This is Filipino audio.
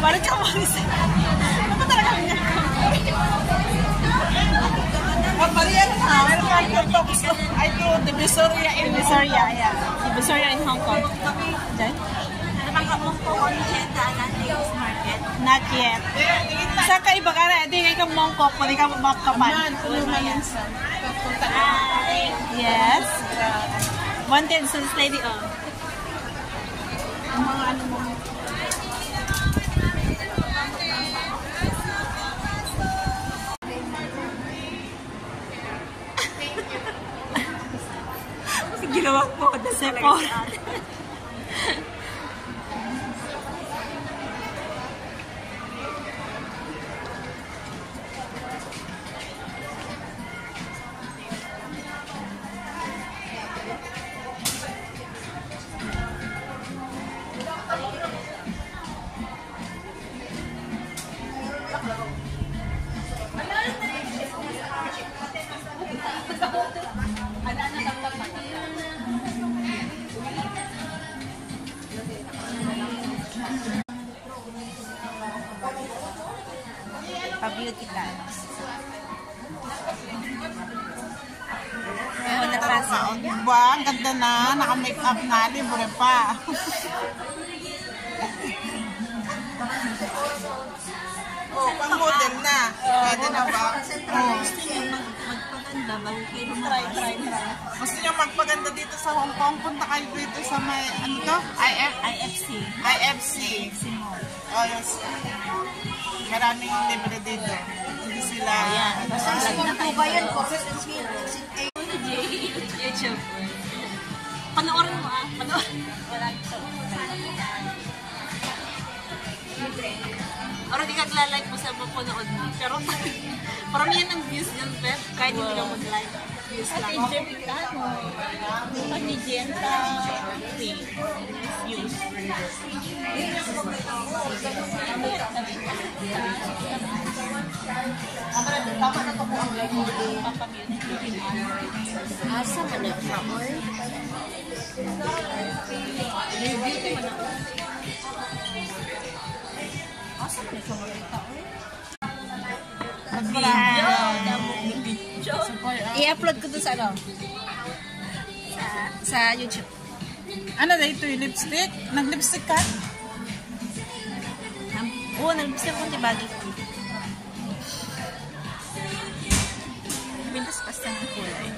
Balik ka Maricel. Ano ba talaga niya? Maria na. Meron ka yung talks. I do Divisoria in Divisoria. Yeah. Divisoria in Hong Kong. Diyan? Ano bang kamong po on Native Market? Not yet. Sa kaiba ka na, hindi kayo Mongkok, pwede ka makapan. Yes. Wanted since lady on. Ang mga ano mo. Ginawa po ko na Sephora. Pa-beauty times. Ano na pa? Diba? Ang ganda na. Naka-make up nga. Libre pa. Oh, pang-model na. Pwede na ba? Oh. Gusto niyo magpaganda, magkayo Try. Gusto niyo magpaganda dito sa Hong Kong? Punta kayo dito sa may, ano to? IFC. IFC. Oh, yes. Maraming libre dito. Hindi sila. Ayan. Basta na po ba yun po? YouTube. Panoorin mo ah. Panoorin. Wala ito. Or di ka nagla-like mo sa mapanood mo. Pero parang yan ang views yan, Beth. Kahit hindi ka mag-like. Views lang. Pag ni Jenta, views. Tama na ito po ang like mo. Asa man na siya, or? May beauty man ako. Asa man na siya makita, or? I-upload ko doon sa ano? Sa YouTube. Ano na ito yung lipstick? Nag-lipstick ka? Oo, nag-lipstick ko tibagi. Bintas-pas na ang kulay.